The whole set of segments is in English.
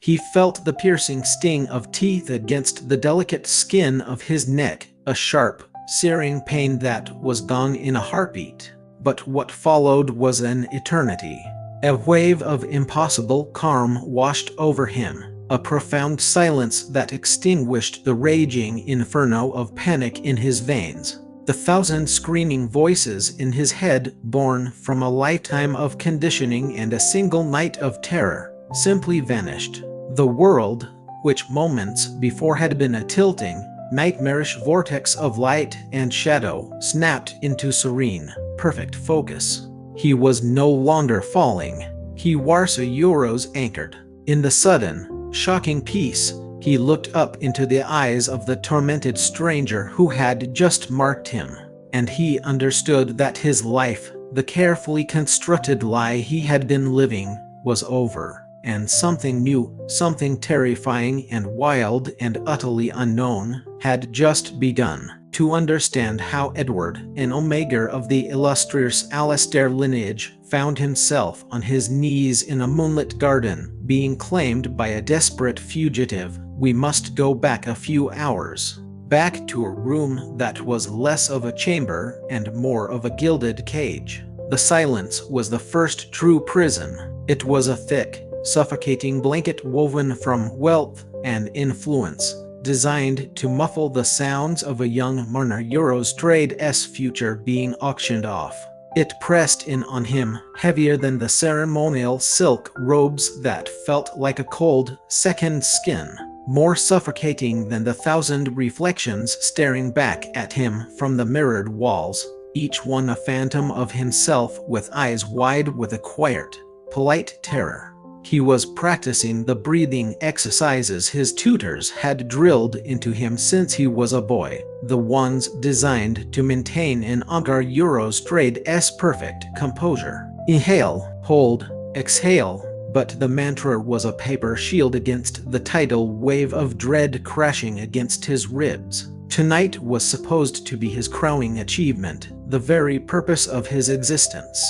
He felt the piercing sting of teeth against the delicate skin of his neck, a sharp, searing pain that was gone in a heartbeat. But what followed was an eternity. A wave of impossible calm washed over him, a profound silence that extinguished the raging inferno of panic in his veins. The thousand screaming voices in his head, born from a lifetime of conditioning and a single night of terror, simply vanished. The world, which moments before had been a tilting, nightmarish vortex of light and shadow, snapped into serene, perfect focus. He was no longer falling. He was a Euros anchored. In the sudden, shocking peace, he looked up into the eyes of the tormented stranger who had just marked him, and he understood that his life, the carefully constructed lie he had been living, was over, and something new, something terrifying and wild and utterly unknown, had just begun. To understand how Edward, an omega of the illustrious Alastair lineage, found himself on his knees in a moonlit garden, being claimed by a desperate fugitive, we must go back a few hours. Back to a room that was less of a chamber and more of a gilded cage. The silence was the first true prison. It was a thick, suffocating blanket woven from wealth and influence, designed to muffle the sounds of a young Marner Eurostrade's future being auctioned off. It pressed in on him, heavier than the ceremonial silk robes that felt like a cold, second skin, more suffocating than the thousand reflections staring back at him from the mirrored walls, each one a phantom of himself with eyes wide with a quiet, polite terror. He was practicing the breathing exercises his tutors had drilled into him since he was a boy, the ones designed to maintain an Agar Eurostrade's perfect composure. Inhale, hold, exhale, but the mantra was a paper shield against the tidal wave of dread crashing against his ribs. Tonight was supposed to be his crowning achievement, the very purpose of his existence.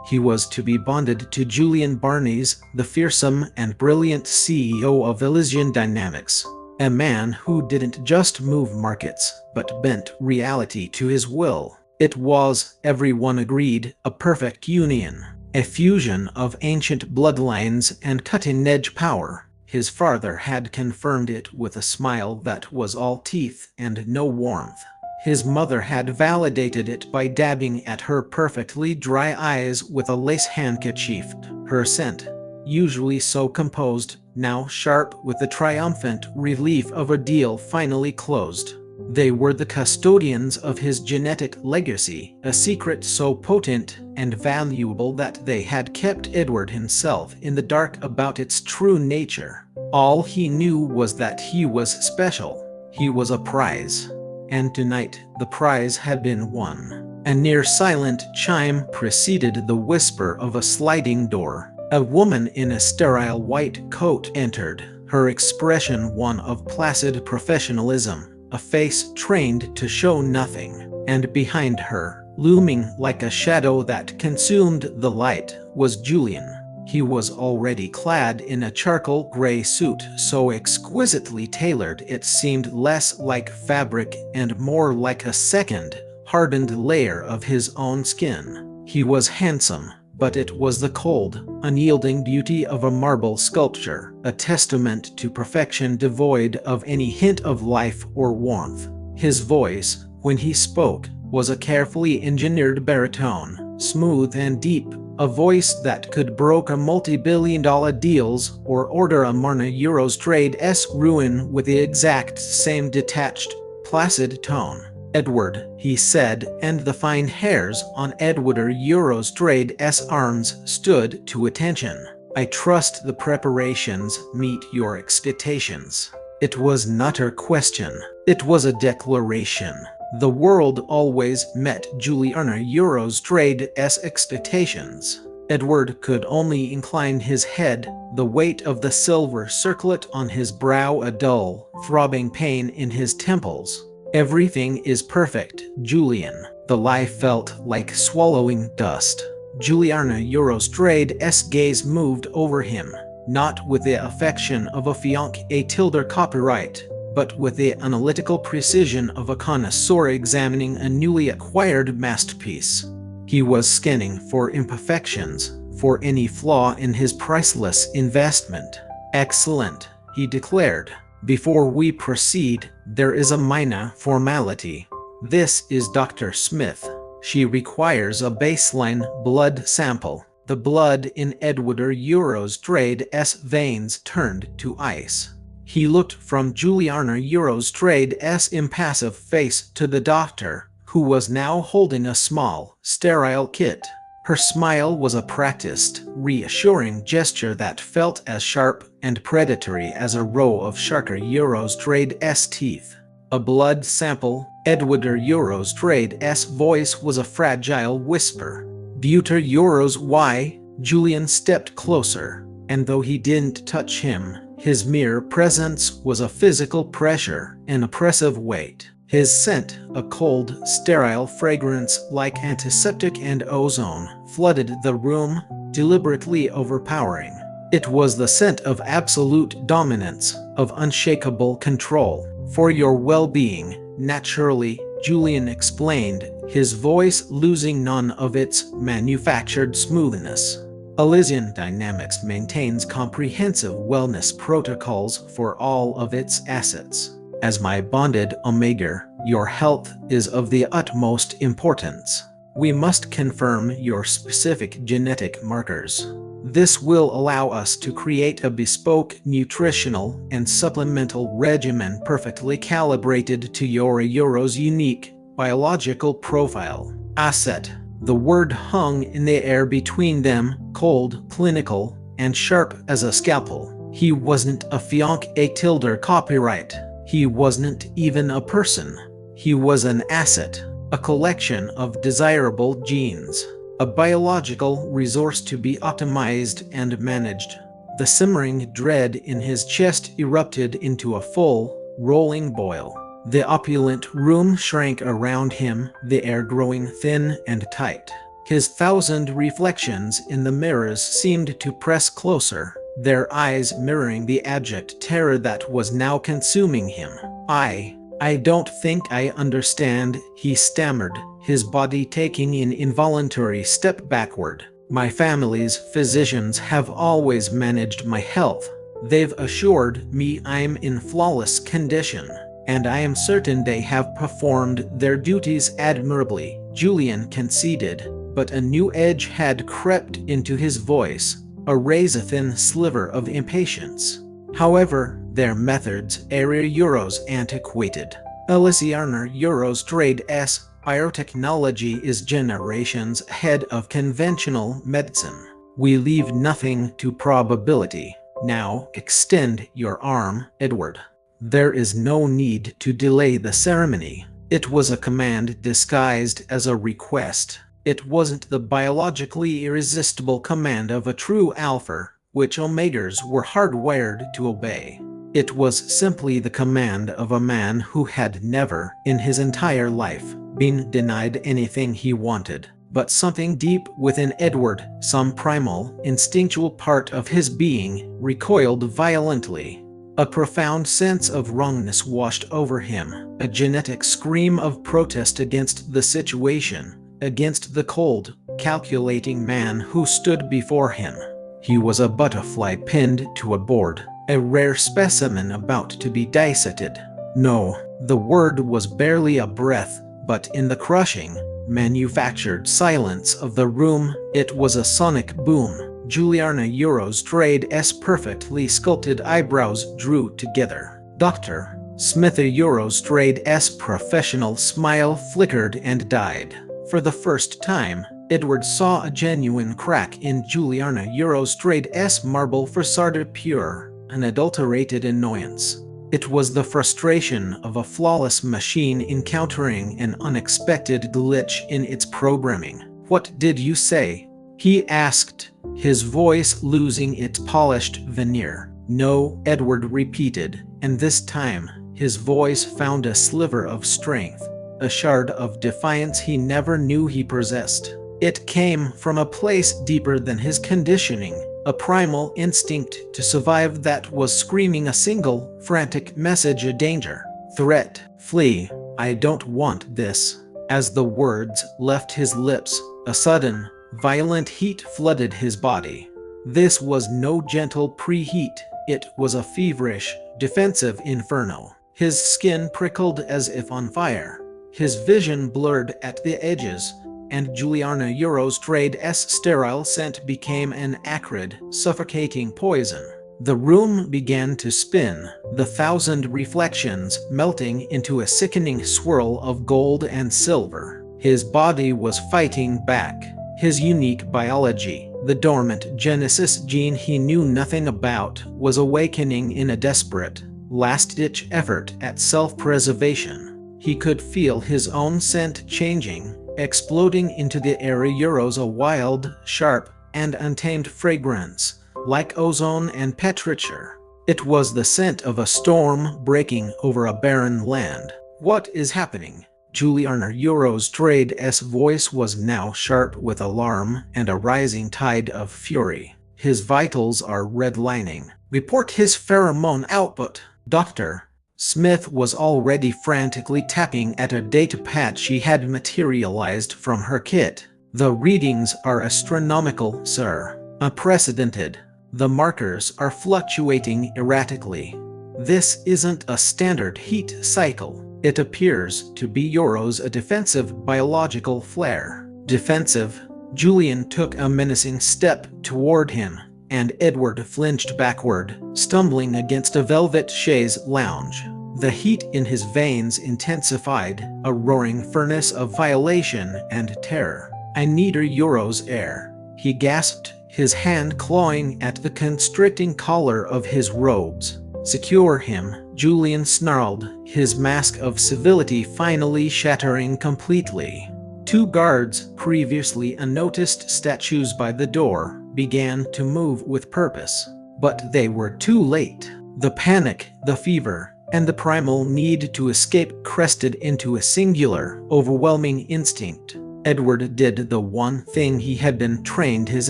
He was to be bonded to Julian Barnes, the fearsome and brilliant CEO of Elysian Dynamics, a man who didn't just move markets, but bent reality to his will. It was, everyone agreed, a perfect union, a fusion of ancient bloodlines and cutting-edge power. His father had confirmed it with a smile that was all teeth and no warmth. His mother had validated it by dabbing at her perfectly dry eyes with a lace handkerchief. Her scent, usually so composed, now sharp with the triumphant relief of a deal finally closed. They were the custodians of his genetic legacy, a secret so potent and valuable that they had kept Edward himself in the dark about its true nature. All he knew was that he was special. He was a prize. And tonight, the prize had been won. A near-silent chime preceded the whisper of a sliding door. A woman in a sterile white coat entered, her expression one of placid professionalism, a face trained to show nothing. And behind her, looming like a shadow that consumed the light, was Julian. He was already clad in a charcoal gray suit so exquisitely tailored it seemed less like fabric and more like a second, hardened layer of his own skin. He was handsome, but it was the cold, unyielding beauty of a marble sculpture, a testament to perfection devoid of any hint of life or warmth. His voice, when he spoke, was a carefully engineered baritone, smooth and deep, a voice that could broker multi-billion-dollar deals or order a Marner Eurostrade's ruin with the exact same detached, placid tone. "Edward," he said, and the fine hairs on Edward Eurostrade's arms stood to attention. "I trust the preparations meet your expectations." It was not a question. It was a declaration. The world always met Juliana Eurostrade's expectations. Edward could only incline his head, the weight of the silver circlet on his brow a dull, throbbing pain in his temples. "Everything is perfect, Julian." The lie felt like swallowing dust. Juliana Eurostrade's gaze moved over him. not with the affection of a fiancé copyright, but with the analytical precision of a connoisseur examining a newly acquired masterpiece. He was scanning for imperfections, for any flaw in his priceless investment. "Excellent," he declared. "Before we proceed, there is a minor formality. This is Dr. Smith. She requires a baseline blood sample." The blood in Edward Eurostrade's veins turned to ice. He looked from Juliana Eurostrade's impassive face to the doctor, who was now holding a small, sterile kit. Her smile was a practiced, reassuring gesture that felt as sharp and predatory as a row of Sharker Eurostrade's teeth. "A blood sample," Edward Eurostrade's voice was a fragile whisper. "Buter Euros why?" Julian stepped closer, and though he didn't touch him, his mere presence was a physical pressure, an oppressive weight. His scent, a cold, sterile fragrance like antiseptic and ozone, flooded the room, deliberately overpowering. It was the scent of absolute dominance, of unshakable control. "For your well-being, naturally," Julian explained, his voice losing none of its manufactured smoothness. "Elysian Dynamics maintains comprehensive wellness protocols for all of its assets. As my bonded Omega, your health is of the utmost importance. We must confirm your specific genetic markers. This will allow us to create a bespoke nutritional and supplemental regimen perfectly calibrated to your Euro's unique biological profile." Asset. The word hung in the air between them, cold, clinical, and sharp as a scalpel. He wasn't a fiancé copyright. He wasn't even a person. He was an asset, a collection of desirable genes, a biological resource to be optimized and managed. The simmering dread in his chest erupted into a full, rolling boil. The opulent room shrank around him, the air growing thin and tight. His 1,000 reflections in the mirrors seemed to press closer, their eyes mirroring the abject terror that was now consuming him. I don't think I understand," he stammered, his body taking an involuntary step backward. "My family's physicians have always managed my health. They've assured me I'm in flawless condition, and I am certain they have performed their duties admirably," Julian conceded, but a new edge had crept into his voice, a razor-thin sliver of impatience. "However, their methods are Euros antiquated. Elysiana Eurostrade's biotechnology is generations ahead of conventional medicine. We leave nothing to probability. Now extend your arm, Edward." There is no need to delay the ceremony. It was a command disguised as a request. It wasn't the biologically irresistible command of a true alpha, which Omegas were hardwired to obey. It was simply the command of a man who had never, in his entire life, been denied anything he wanted. But something deep within Edward, some primal, instinctual part of his being, recoiled violently. A profound sense of wrongness washed over him, a genetic scream of protest against the situation, against the cold, calculating man who stood before him. He was a butterfly pinned to a board, a rare specimen about to be dissected. No, the word was barely a breath, but in the crushing, manufactured silence of the room, it was a sonic boom. Juliana Eurostrade's perfectly sculpted eyebrows drew together. Dr. Smith Eurostrade's professional smile flickered and died. For the first time, Edward saw a genuine crack in Juliana Eurostrade's marble facade, pure, unadulterated annoyance. It was the frustration of a flawless machine encountering an unexpected glitch in its programming. "What did you say?" he asked, his voice losing its polished veneer. "No," Edward repeated, and this time, his voice found a sliver of strength, a shard of defiance he never knew he possessed. It came from a place deeper than his conditioning, a primal instinct to survive that was screaming a single, frantic message: a danger, threat, flee, I don't want this. As the words left his lips, a sudden, violent heat flooded his body. This was no gentle preheat, it was a feverish, defensive inferno. His skin prickled as if on fire. His vision blurred at the edges, and Juliana Eurostrade's sterile scent became an acrid, suffocating poison. The room began to spin, the thousand reflections melting into a sickening swirl of gold and silver. His body was fighting back. His unique biology, the dormant Genesis gene he knew nothing about, was awakening in a desperate, last-ditch effort at self-preservation. He could feel his own scent changing, exploding into the air. Euros, a wild, sharp, and untamed fragrance, like ozone and petrichor. It was the scent of a storm breaking over a barren land. What is happening? Juliana Eurostrade's voice was now sharp with alarm and a rising tide of fury. His vitals are redlining. Report his pheromone output, Doctor. Smith was already frantically tapping at a datapad she had materialized from her kit. The readings are astronomical, sir. Unprecedented. The markers are fluctuating erratically. This isn't a standard heat cycle. It appears to be a defensive biological flare. Defensive? Julian took a menacing step toward him, and Edward flinched backward, stumbling against a velvet chaise lounge. The heat in his veins intensified, a roaring furnace of violation and terror. I need Euro's air, he gasped, his hand clawing at the constricting collar of his robes. Secure him, Julian snarled, his mask of civility finally shattering completely. Two guards, previously unnoticed statues by the door, began to move with purpose. But they were too late. The panic, the fever, and the primal need to escape crested into a singular, overwhelming instinct. Edward did the one thing he had been trained his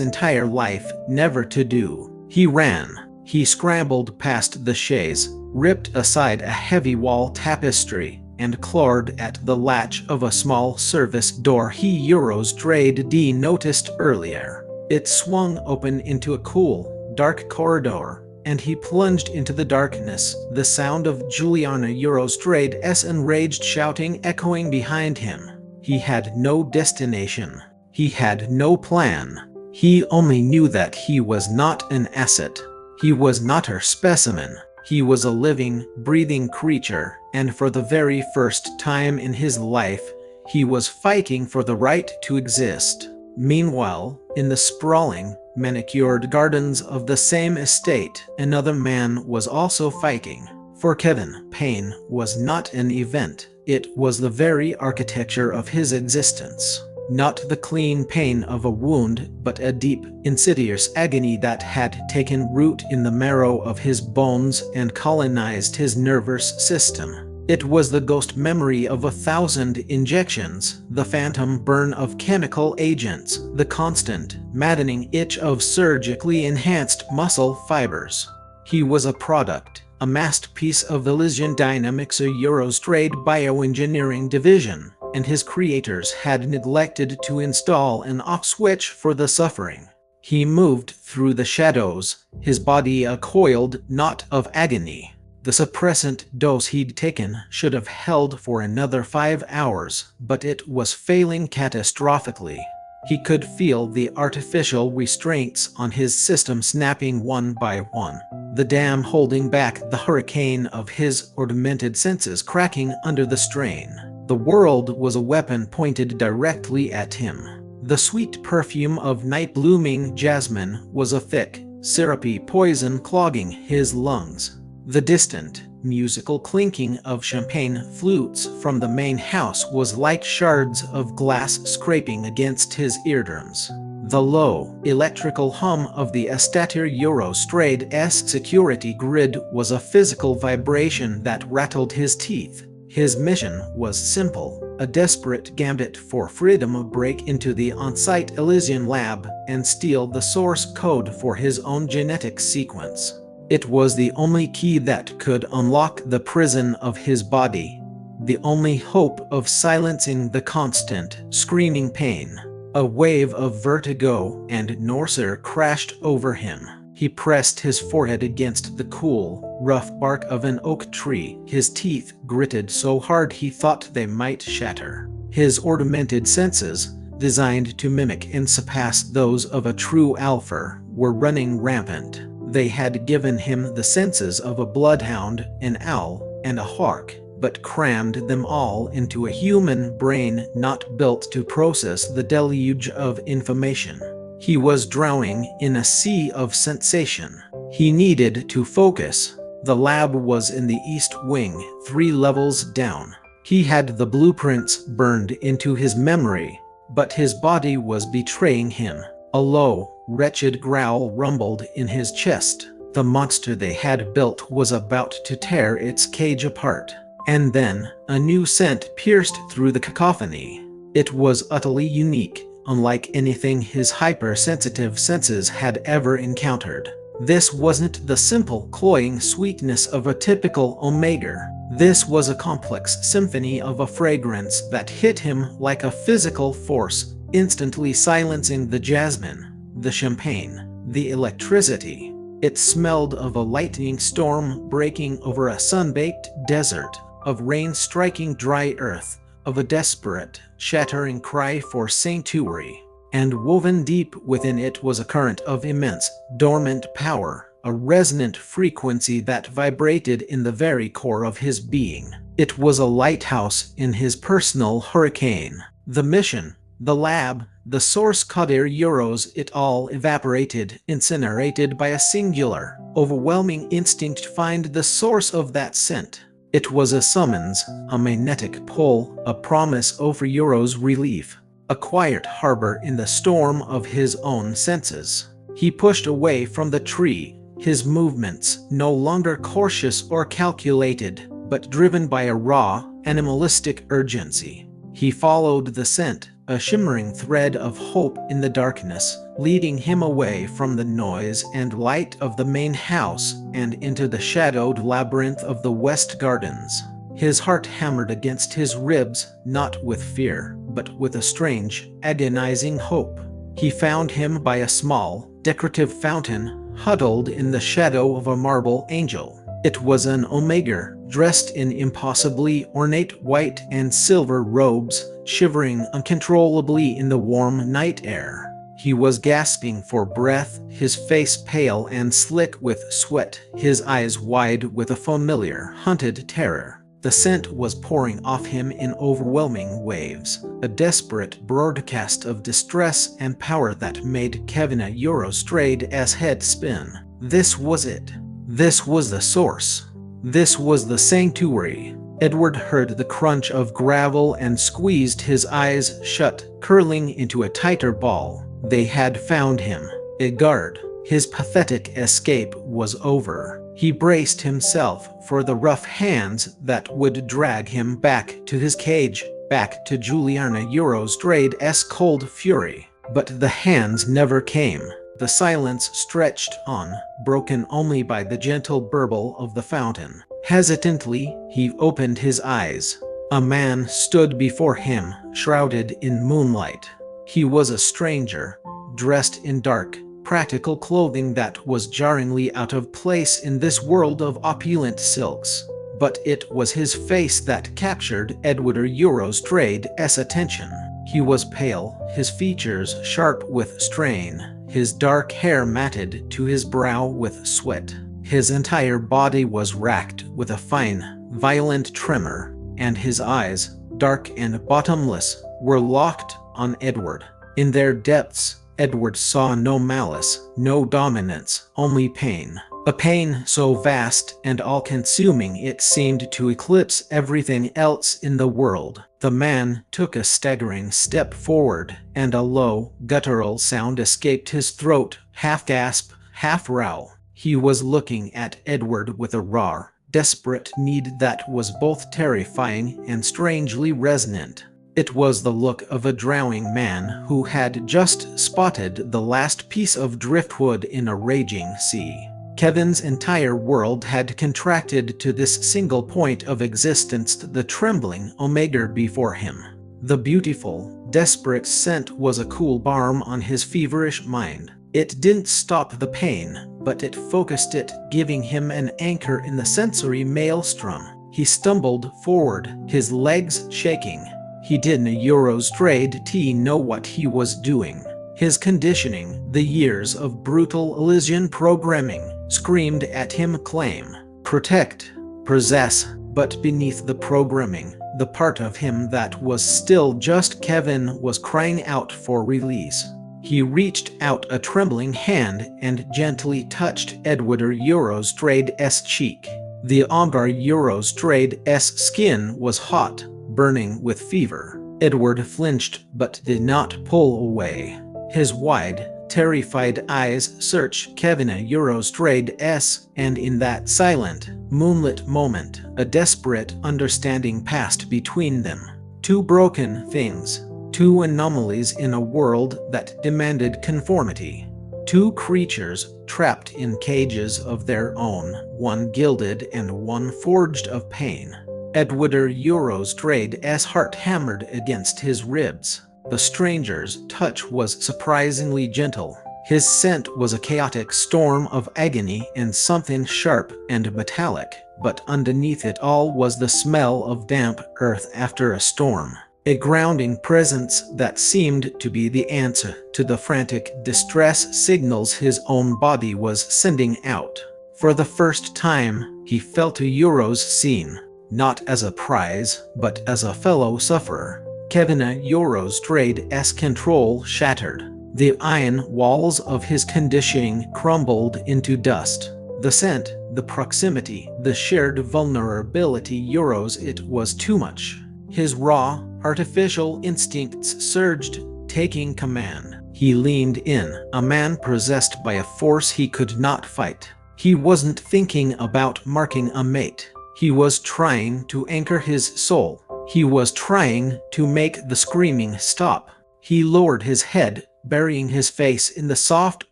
entire life never to do. He ran. He scrambled past the chaise, ripped aside a heavy wall tapestry, and clawed at the latch of a small service door he Eurostrade noticed earlier. It swung open into a cool, dark corridor, and he plunged into the darkness, the sound of Juliana Eurostrade's enraged shouting echoing behind him. He had no destination. He had no plan. He only knew that he was not an asset. He was not her specimen. He was a living, breathing creature, and for the very first time in his life, he was fighting for the right to exist. Meanwhile, in the sprawling, manicured gardens of the same estate, another man was also fighting. For Kevin, pain was not an event. It was the very architecture of his existence. Not the clean pain of a wound, but a deep, insidious agony that had taken root in the marrow of his bones and colonized his nervous system. It was the ghost memory of 1,000 injections, the phantom burn of chemical agents, the constant, maddening itch of surgically enhanced muscle fibers. He was a product, a masterpiece of the Elysian Dynamics Eurostrade bioengineering division, and his creators had neglected to install an off switch for the suffering. He moved through the shadows, his body a coiled knot of agony. The suppressant dose he'd taken should have held for another 5 hours, but it was failing catastrophically. He could feel the artificial restraints on his system snapping one by one, the dam holding back the hurricane of his ornamented senses cracking under the strain. The world was a weapon pointed directly at him. The sweet perfume of night-blooming jasmine was a thick, syrupy poison clogging his lungs. The distant, musical clinking of champagne flutes from the main house was like shards of glass scraping against his eardrums. The low, electrical hum of the Estater Eurostrade's security grid was a physical vibration that rattled his teeth. His mission was simple, a desperate gambit for freedom to break into the on-site Elysian lab and steal the source code for his own genetic sequence. It was the only key that could unlock the prison of his body, the only hope of silencing the constant, screaming pain. A wave of vertigo and nausea crashed over him. He pressed his forehead against the cool, rough bark of an oak tree. His teeth gritted so hard he thought they might shatter. His ornamented senses, designed to mimic and surpass those of a true alpha, were running rampant. They had given him the senses of a bloodhound, an owl, and a hawk, but crammed them all into a human brain not built to process the deluge of information. He was drowning in a sea of sensation. He needed to focus. The lab was in the East Wing, 3 levels down. He had the blueprints burned into his memory, but his body was betraying him. A low, wretched growl rumbled in his chest. The monster they had built was about to tear its cage apart. And then, a new scent pierced through the cacophony. It was utterly unique, unlike anything his hypersensitive senses had ever encountered. This wasn't the simple, cloying sweetness of a typical omega. This was a complex symphony of a fragrance that hit him like a physical force, instantly silencing the jasmine, the champagne, the electricity. It smelled of a lightning storm breaking over a sun-baked desert, of rain striking dry earth, of a desperate, shattering cry for sanctuary. And woven deep within it was a current of immense, dormant power, a resonant frequency that vibrated in the very core of his being. It was a lighthouse in his personal hurricane. The mission, the lab, the source code euros, it all evaporated, incinerated by a singular, overwhelming instinct to find the source of that scent. It was a summons, a magnetic pull, a promise of euros relief, a quiet harbor in the storm of his own senses. He pushed away from the tree, his movements no longer cautious or calculated, but driven by a raw, animalistic urgency. He followed the scent, a shimmering thread of hope in the darkness, leading him away from the noise and light of the main house and into the shadowed labyrinth of the West Gardens. His heart hammered against his ribs, not with fear, but with a strange, agonizing hope. He found him by a small, decorative fountain, huddled in the shadow of a marble angel. It was an omega, dressed in impossibly ornate white and silver robes, shivering uncontrollably in the warm night air. He was gasping for breath, his face pale and slick with sweat, his eyes wide with a familiar, hunted terror. The scent was pouring off him in overwhelming waves, a desperate broadcast of distress and power that made Kevin Eurostrade's head spin. This was it. This was the source. This was the sanctuary. Edward heard the crunch of gravel and squeezed his eyes shut, curling into a tighter ball. They had found him. A guard. His pathetic escape was over. He braced himself for the rough hands that would drag him back to his cage, back to Juliana Eurostrade's cold fury. But the hands never came. The silence stretched on, broken only by the gentle burble of the fountain. Hesitantly, he opened his eyes. A man stood before him, shrouded in moonlight. He was a stranger, dressed in dark, practical clothing that was jarringly out of place in this world of opulent silks. But it was his face that captured Edward Eurostrade's attention. He was pale, his features sharp with strain, his dark hair matted to his brow with sweat. His entire body was racked with a fine, violent tremor, and his eyes, dark and bottomless, were locked on Edward. In their depths, Edward saw no malice, no dominance, only pain. A pain so vast and all-consuming it seemed to eclipse everything else in the world. The man took a staggering step forward, and a low, guttural sound escaped his throat, half gasp, half growl. He was looking at Edward with a raw, desperate need that was both terrifying and strangely resonant. It was the look of a drowning man who had just spotted the last piece of driftwood in a raging sea. Kevin's entire world had contracted to this single point of existence, the trembling omega before him. The beautiful, desperate scent was a cool balm on his feverish mind. It didn't stop the pain, but it focused it, giving him an anchor in the sensory maelstrom. He stumbled forward, his legs shaking. He didn't Eurostrade know what he was doing. His conditioning, the years of brutal Elysian programming, screamed at him claim, protect, possess, but beneath the programming, the part of him that was still just Kevin was crying out for release. He reached out a trembling hand and gently touched Edward Eurostrade's cheek. The Omgar Eurostrade's skin was hot, burning with fever. Edward flinched but did not pull away. His wide, terrified eyes searched Kevin Eurostrade's, and in that silent, moonlit moment, a desperate understanding passed between them. Two broken things. Two anomalies in a world that demanded conformity. Two creatures trapped in cages of their own, one gilded and one forged of pain. Edward Eurostrade's heart hammered against his ribs. The stranger's touch was surprisingly gentle. His scent was a chaotic storm of agony and something sharp and metallic, but underneath it all was the smell of damp earth after a storm. A grounding presence that seemed to be the answer to the frantic distress signals his own body was sending out. For the first time, he felt Euro's seen, not as a prize, but as a fellow sufferer. Kevin Eurostrade's control shattered. The iron walls of his conditioning crumbled into dust. The scent, the proximity, the shared vulnerability, it was too much. His raw, artificial instincts surged, taking command. He leaned in, a man possessed by a force he could not fight. He wasn't thinking about marking a mate. He was trying to anchor his soul. He was trying to make the screaming stop. He lowered his head, burying his face in the soft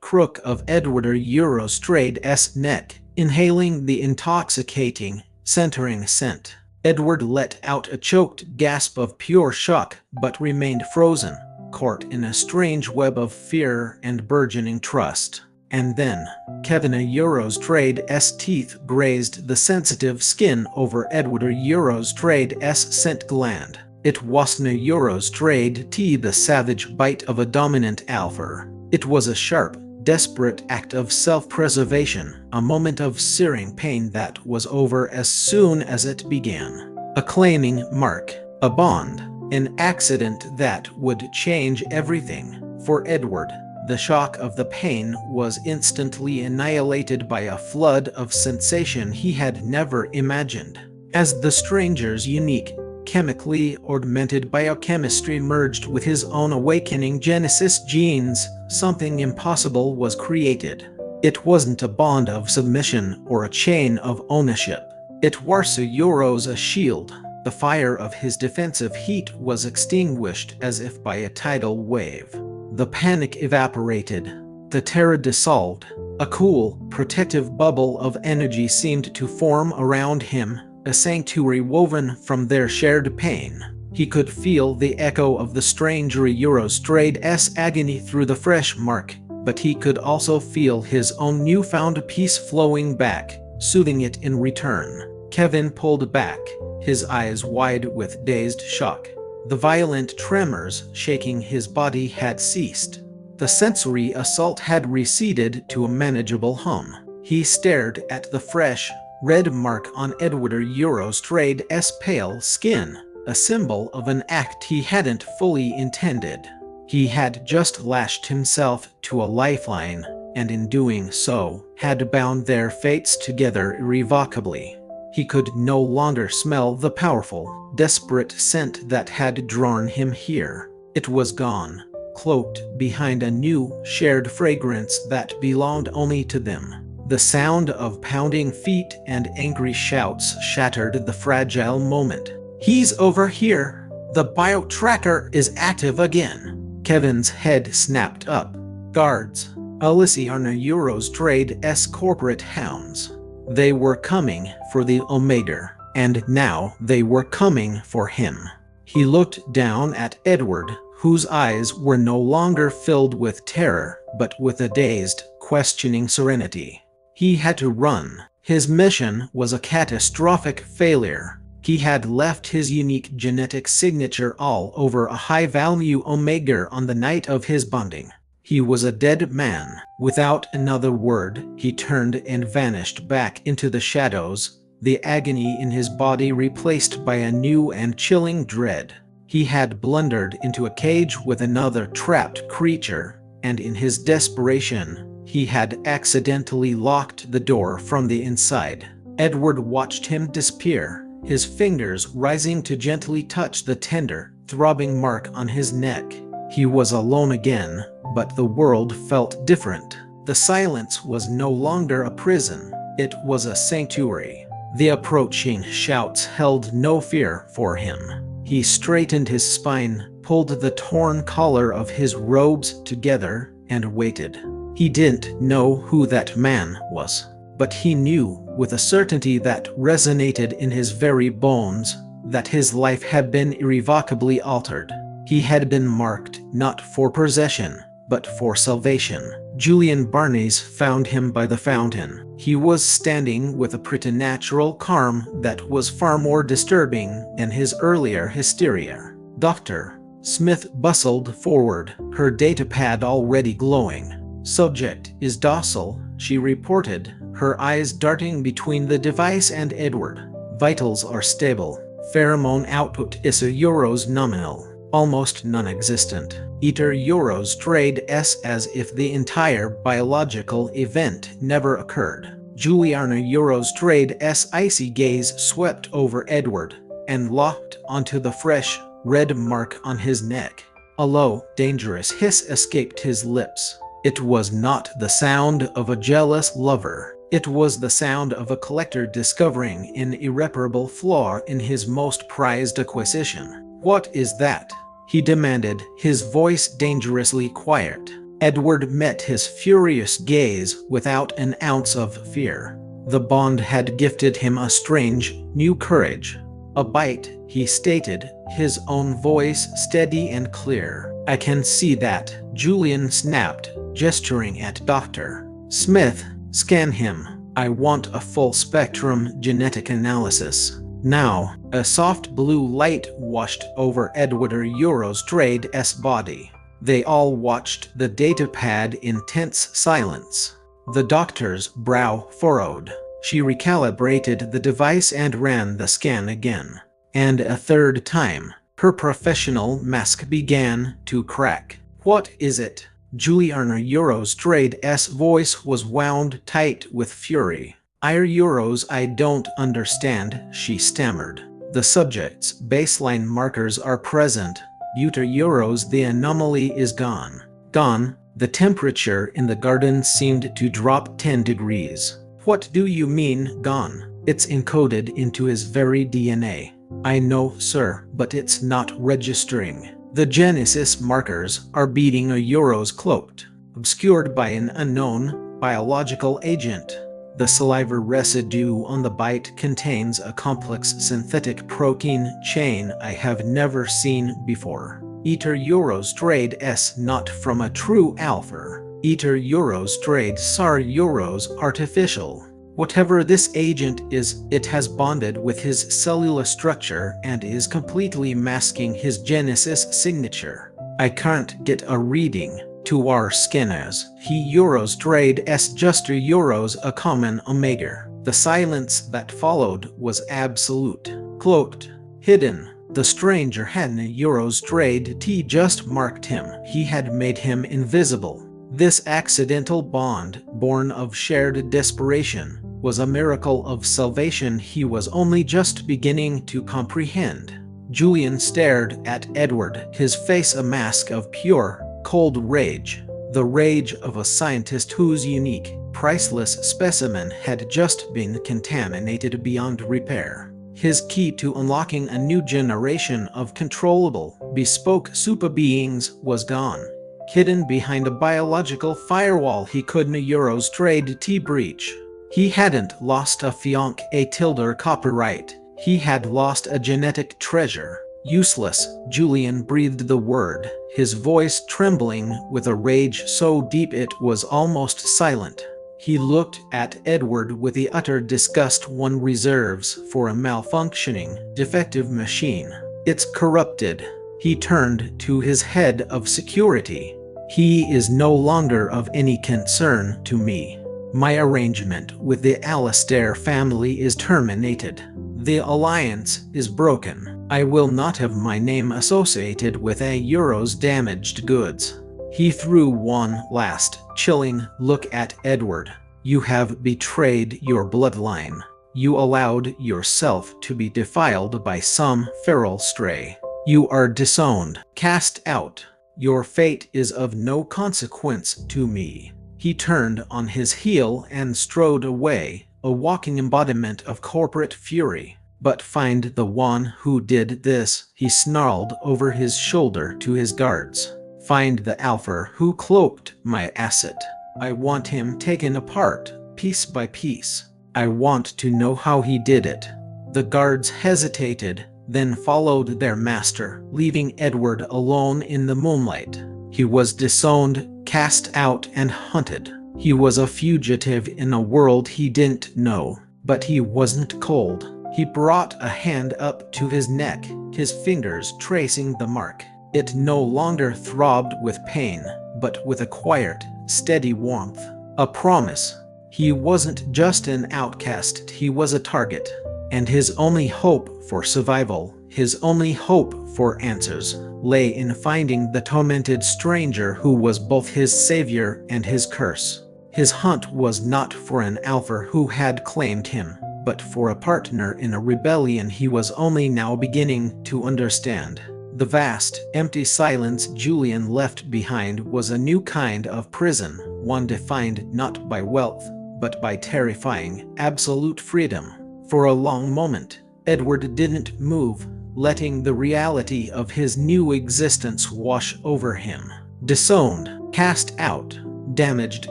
crook of Edward Eurostrade's neck, inhaling the intoxicating, centering scent. Edward let out a choked gasp of pure shock, but remained frozen, caught in a strange web of fear and burgeoning trust. And then, Kevin Eurostrade's teeth grazed the sensitive skin over Edward Eurostrade's scent gland. It wasn't a Eurostrade, the savage bite of a dominant alpha. It was a sharp, desperate act of self-preservation, a moment of searing pain that was over as soon as it began. A claiming mark, a bond, an accident that would change everything. For Edward, the shock of the pain was instantly annihilated by a flood of sensation he had never imagined. As the stranger's unique, chemically augmented biochemistry merged with his own awakening Genesis genes, something impossible was created. It wasn't a bond of submission or a chain of ownership. It was a shield. The fire of his defensive heat was extinguished as if by a tidal wave. The panic evaporated. The terror dissolved. A cool, protective bubble of energy seemed to form around him, a sanctuary woven from their shared pain. He could feel the echo of the stranger Eurostrade's agony through the fresh mark, but he could also feel his own newfound peace flowing back, soothing it in return. Kevin pulled back, his eyes wide with dazed shock. The violent tremors shaking his body had ceased. The sensory assault had receded to a manageable hum. He stared at the fresh, red mark on Edward Eurostrade's pale skin, a symbol of an act he hadn't fully intended. He had just lashed himself to a lifeline, and in doing so, had bound their fates together irrevocably. He could no longer smell the powerful, desperate scent that had drawn him here. It was gone, cloaked behind a new, shared fragrance that belonged only to them. The sound of pounding feet and angry shouts shattered the fragile moment. "He's over here! The bio-tracker is active again!" Kevin's head snapped up. Guards. Aliciana Eurostrade's corporate hounds. They were coming for the Omega, and now they were coming for him. He looked down at Edward, whose eyes were no longer filled with terror, but with a dazed, questioning serenity. He had to run. His mission was a catastrophic failure. He had left his unique genetic signature all over a high-value Omega on the night of his bonding. He was a dead man. Without another word, he turned and vanished back into the shadows, the agony in his body replaced by a new and chilling dread. He had blundered into a cage with another trapped creature, and in his desperation, he had accidentally locked the door from the inside. Edward watched him disappear, his fingers rising to gently touch the tender, throbbing mark on his neck. He was alone again, but the world felt different. The silence was no longer a prison, it was a sanctuary. The approaching shouts held no fear for him. He straightened his spine, pulled the torn collar of his robes together, and waited. He didn't know who that man was, but he knew, with a certainty that resonated in his very bones, that his life had been irrevocably altered. He had been marked not for possession, but for salvation. Julian Barnes found him by the fountain. He was standing with a preternatural calm that was far more disturbing than his earlier hysteria. "Doctor." Smith bustled forward, her datapad already glowing. "Subject is docile," she reported, her eyes darting between the device and Edward. "Vitals are stable. Pheromone output is a euros nominal. Almost non-existent. Iter Eurostrade's as if the entire biological event never occurred." Juliana Eurostrade's icy gaze swept over Edward and locked onto the fresh, red mark on his neck. A low, dangerous hiss escaped his lips. It was not the sound of a jealous lover. It was the sound of a collector discovering an irreparable flaw in his most prized acquisition. "What is that?" he demanded, his voice dangerously quiet. Edward met his furious gaze without an ounce of fear. The bond had gifted him a strange, new courage. "A bite," he stated, his own voice steady and clear. "I can see that," Julian snapped, gesturing at Dr. Smith. "Scan him. I want a full-spectrum genetic analysis." Now, a soft blue light washed over Edward Eurostrade's body. They all watched the datapad in tense silence. The doctor's brow furrowed. She recalibrated the device and ran the scan again. And a third time, her professional mask began to crack. "What is it?" Juliana Eurostrade's voice was wound tight with fury. Euros, I don't understand," she stammered. "The subject's baseline markers are present. Euros, the anomaly is gone." Gone? The temperature in the garden seemed to drop 10 degrees. "What do you mean, gone?" "It's encoded into his very DNA." "I know, sir, but it's not registering. The Genesis markers are beating a Euros cloaked, obscured by an unknown biological agent. The saliva residue on the bite contains a complex synthetic protein chain I have never seen before. Iter Eurostrade's not from a true alpha. Iter Eurostrade sar Euros artificial. Whatever this agent is, it has bonded with his cellular structure and is completely masking his Genesis signature. I can't get a reading. To our scanners, he Eurostrade's just Euros a common Omega. The silence that followed was absolute. Cloaked. Hidden. The stranger hadn't Eurostrade just marked him. He had made him invisible. This accidental bond, born of shared desperation, was a miracle of salvation he was only just beginning to comprehend. Julian stared at Edward, his face a mask of pure, cold rage. The rage of a scientist whose unique, priceless specimen had just been contaminated beyond repair. His key to unlocking a new generation of controllable, bespoke super beings was gone. Hidden behind a biological firewall he couldn't Euros trade T breach. He hadn't lost a Fionk A tilde copyright. He had lost a genetic treasure. Useless, Julian breathed the word, his voice trembling with a rage so deep it was almost silent. He looked at Edward with the utter disgust one reserves for a malfunctioning, defective machine. It's corrupted. He turned to his head of security. He is no longer of any concern to me. My arrangement with the Alastair family is terminated. The alliance is broken. I will not have my name associated with a Euros damaged goods. He threw one last, chilling look at Edward. You have betrayed your bloodline. You allowed yourself to be defiled by some feral stray. You are disowned, cast out. Your fate is of no consequence to me. He turned on his heel and strode away, a walking embodiment of corporate fury. But find the one who did this, he snarled over his shoulder to his guards. Find the Alpha who cloaked my asset. I want him taken apart, piece by piece. I want to know how he did it. The guards hesitated, then followed their master, leaving Edward alone in the moonlight. He was disowned, cast out, and hunted. He was a fugitive in a world he didn't know, but he wasn't cold. He brought a hand up to his neck, his fingers tracing the mark. It no longer throbbed with pain, but with a quiet, steady warmth. A promise. He wasn't just an outcast, he was a target. And his only hope for survival, his only hope for answers, lay in finding the tormented stranger who was both his savior and his curse. His hunt was not for an Alpha who had claimed him, but for a partner in a rebellion he was only now beginning to understand. The vast, empty silence Julian left behind was a new kind of prison, one defined not by wealth, but by terrifying, absolute freedom. For a long moment, Edward didn't move, letting the reality of his new existence wash over him. Disowned, cast out, damaged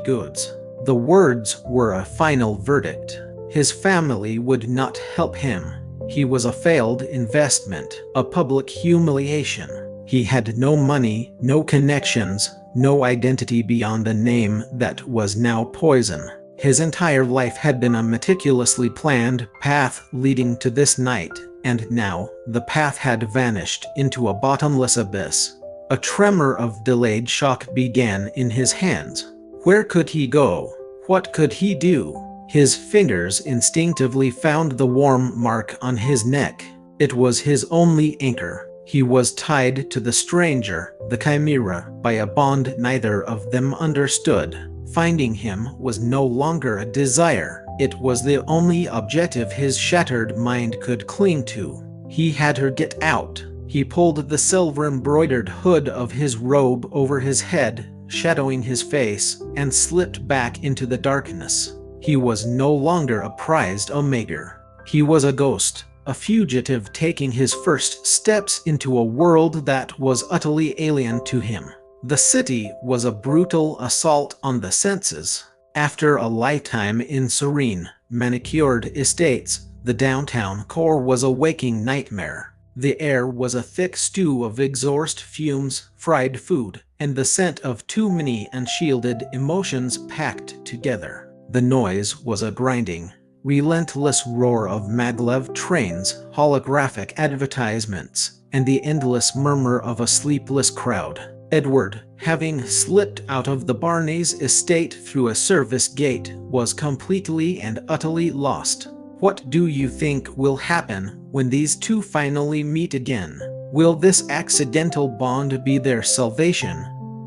goods. The words were a final verdict. His family would not help him. He was a failed investment, a public humiliation. He had no money, no connections, no identity beyond a name that was now poison. His entire life had been a meticulously planned path leading to this night, and now the path had vanished into a bottomless abyss. A tremor of delayed shock began in his hands. Where could he go? What could he do? His fingers instinctively found the warm mark on his neck. It was his only anchor. He was tied to the stranger, the chimera, by a bond neither of them understood. Finding him was no longer a desire. It was the only objective his shattered mind could cling to. He had her get out. He pulled the silver-embroidered hood of his robe over his head, shadowing his face, and slipped back into the darkness. He was no longer a prized omega. He was a ghost, a fugitive taking his first steps into a world that was utterly alien to him. The city was a brutal assault on the senses. After a lifetime in serene, manicured estates, the downtown core was a waking nightmare. The air was a thick stew of exhaust fumes, fried food, and the scent of too many unshielded emotions packed together. The noise was a grinding, relentless roar of maglev trains, holographic advertisements, and the endless murmur of a sleepless crowd. Edward, having slipped out of the Barney's estate through a service gate, was completely and utterly lost. What do you think will happen when these two finally meet again? Will this accidental bond be their salvation,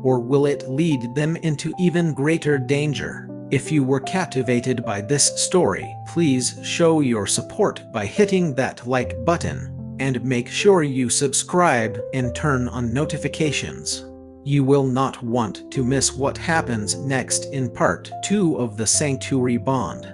or will it lead them into even greater danger? If you were captivated by this story, please show your support by hitting that like button, and make sure you subscribe and turn on notifications. You will not want to miss what happens next in part 2 of the Sanctuary Bond.